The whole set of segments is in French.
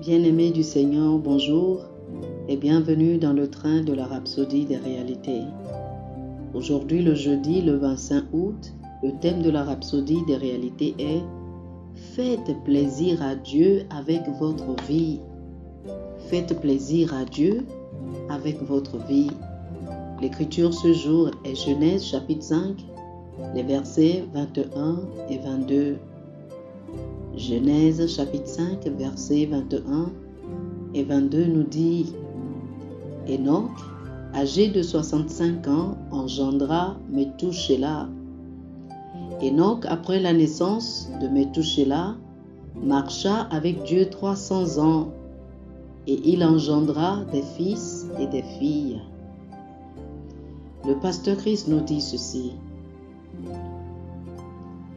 Bien-aimés du Seigneur, bonjour et bienvenue dans le train de la Rhapsodie des réalités. Aujourd'hui, le jeudi, le 25 août, le thème de la Rhapsodie des réalités est « Faites plaisir à Dieu avec votre vie ». Faites plaisir à Dieu avec votre vie. L'écriture ce jour est Genèse chapitre 5, les versets 21 et 22. Genèse chapitre 5, versets 21 et 22 nous dit « Enoch, âgé de 65 ans, engendra Methushélah. Enoch, après la naissance de Methushélah, marcha avec Dieu 300 ans, et il engendra des fils et des filles. » Le pasteur Christ nous dit ceci.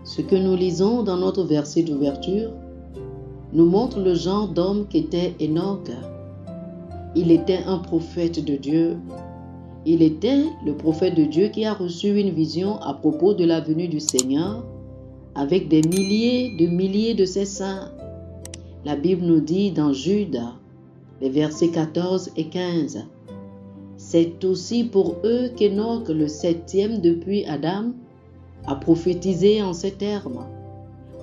Ce que nous lisons dans notre verset d'ouverture nous montre le genre d'homme qu'était Enoch. Il était un prophète de Dieu. Il était le prophète de Dieu qui a reçu une vision à propos de la venue du Seigneur avec des milliers de ses saints. La Bible nous dit dans Jude, les versets 14 et 15, « C'est aussi pour eux qu'Enoch, le 7e depuis Adam, a prophétisé en ces termes.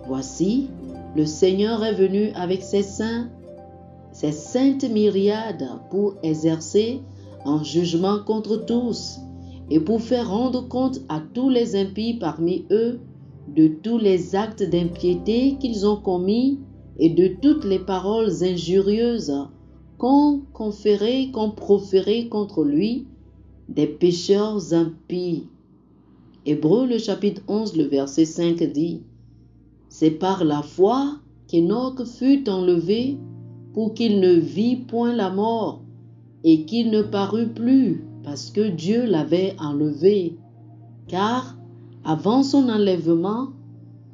Voici, le Seigneur est venu avec ses saints, ses saintes myriades, pour exercer un jugement contre tous et pour faire rendre compte à tous les impies parmi eux de tous les actes d'impiété qu'ils ont commis et de toutes les paroles injurieuses qu'ont proférées contre lui des pécheurs impies. » Hébreux, le chapitre 11, le verset 5 dit « C'est par la foi qu'Enoch fut enlevé pour qu'il ne vît point la mort et qu'il ne parut plus parce que Dieu l'avait enlevé. Car avant son enlèvement,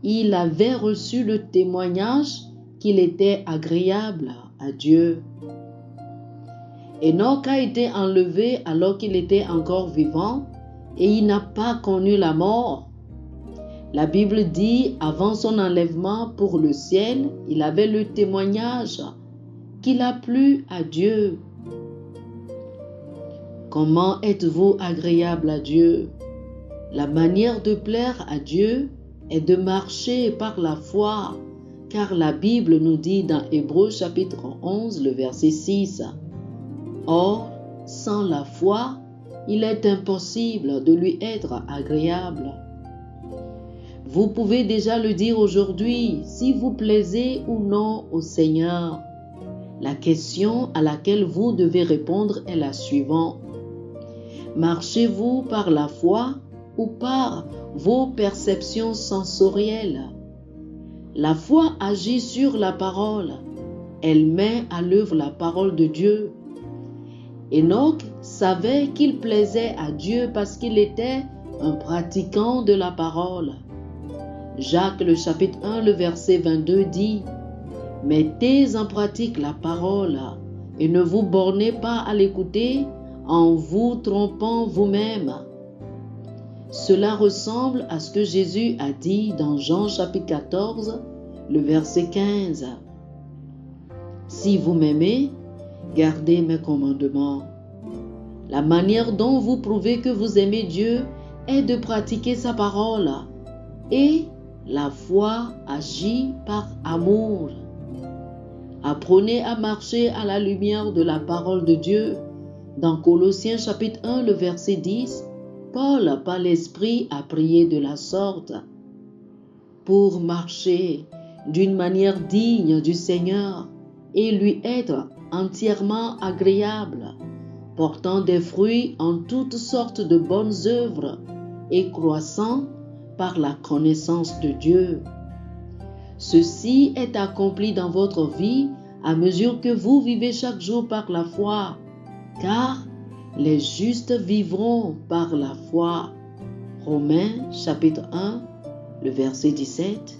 il avait reçu le témoignage qu'il était agréable à Dieu. » Enoch a été enlevé alors qu'il était encore vivant et il n'a pas connu la mort. La Bible dit, avant son enlèvement pour le ciel, il avait le témoignage qu'il a plu à Dieu. Comment êtes-vous agréable à Dieu? La manière de plaire à Dieu est de marcher par la foi, car la Bible nous dit dans Hébreux chapitre 11, le verset 6, « Or, sans la foi, il est impossible de lui être agréable. » Vous pouvez déjà le dire aujourd'hui, si vous plaisez ou non au Seigneur. La question à laquelle vous devez répondre est la suivante. Marchez-vous par la foi ou par vos perceptions sensorielles? La foi agit sur la parole. Elle met à l'œuvre la parole de Dieu. Enoch savait qu'il plaisait à Dieu parce qu'il était un pratiquant de la parole. Jacques, le chapitre 1, le verset 22 dit « Mettez en pratique la parole et ne vous bornez pas à l'écouter en vous trompant vous-même. » Cela ressemble à ce que Jésus a dit dans Jean chapitre 14, le verset 15. « Si vous m'aimez, gardez mes commandements. » La manière dont vous prouvez que vous aimez Dieu est de pratiquer sa parole. Et la foi agit par amour. Apprenez à marcher à la lumière de la parole de Dieu. Dans Colossiens chapitre 1, le verset 10, Paul, par l'Esprit, a prié de la sorte. Pour marcher d'une manière digne du Seigneur et lui être entièrement agréable, portant des fruits en toutes sortes de bonnes œuvres et croissant par la connaissance de Dieu. Ceci est accompli dans votre vie à mesure que vous vivez chaque jour par la foi, car les justes vivront par la foi. Romains chapitre 1, le verset 17,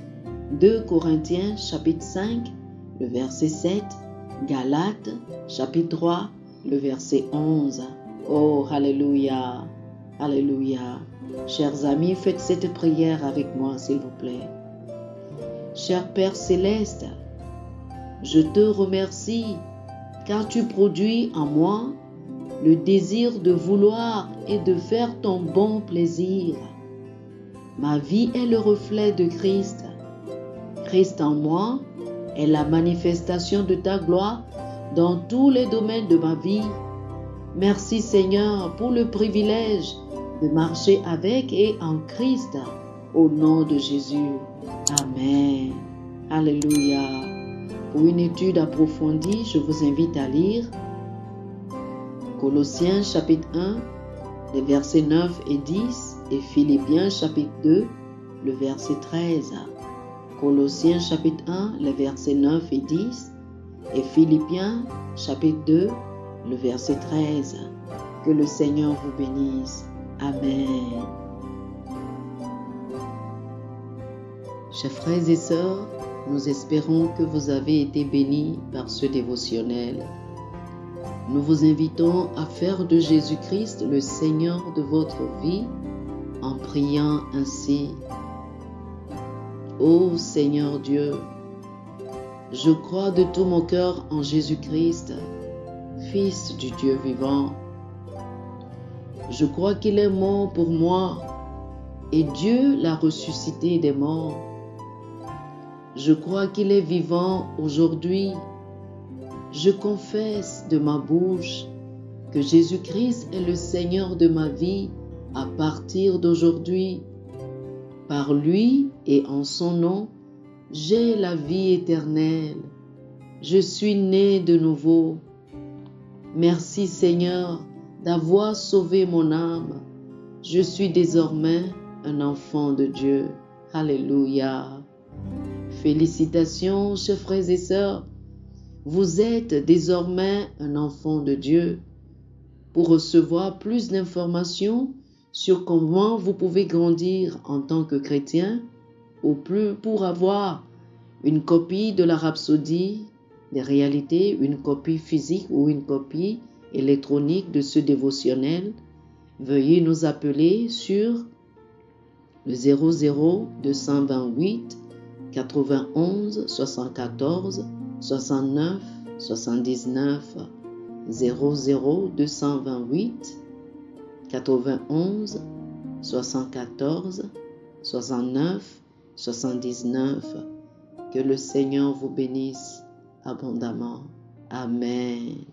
2 Corinthiens chapitre 5, le verset 7, Galates chapitre 3, le verset 11. Oh, alléluia, alléluia. Chers amis, faites cette prière avec moi, s'il vous plaît. Cher Père Céleste, Je te remercie car tu produis en moi le désir de vouloir et de faire ton bon plaisir. Ma vie est le reflet de Christ. Christ en moi est la manifestation de ta gloire dans tous les domaines de ma vie. Merci Seigneur pour le privilège de marcher avec et en Christ. Au nom de Jésus. Amen. Alléluia. Pour une étude approfondie, je vous invite à lire Colossiens chapitre 1, les versets 9 et 10 et Philippiens chapitre 2, le verset 13. Colossiens chapitre 1, les versets 9 et 10 et Philippiens chapitre 2, le verset 13. Que le Seigneur vous bénisse. Amen. Chers frères et sœurs, nous espérons que vous avez été bénis par ce dévotionnel. Nous vous invitons à faire de Jésus-Christ le Seigneur de votre vie en priant ainsi. Ô Seigneur Dieu, je crois de tout mon cœur en Jésus-Christ, Fils du Dieu vivant. Je crois qu'il est mort pour moi et Dieu l'a ressuscité des morts. Je crois qu'il est vivant aujourd'hui. Je confesse de ma bouche que Jésus-Christ est le Seigneur de ma vie à partir d'aujourd'hui. Par lui et en son nom, j'ai la vie éternelle. Je suis né de nouveau. Merci Seigneur d'avoir sauvé mon âme. Je suis désormais un enfant de Dieu. Alléluia. Félicitations, chers frères et sœurs. Vous êtes désormais un enfant de Dieu. Pour recevoir plus d'informations sur comment vous pouvez grandir en tant que chrétien, ou plus pour avoir une copie de la Rhapsodie des réalités, une copie physique ou une copie électronique de ce dévotionnel, veuillez nous appeler sur le 00 228 91 74 69 79 00 228 91 74 69 79. Que le Seigneur vous bénisse abondamment. Amen.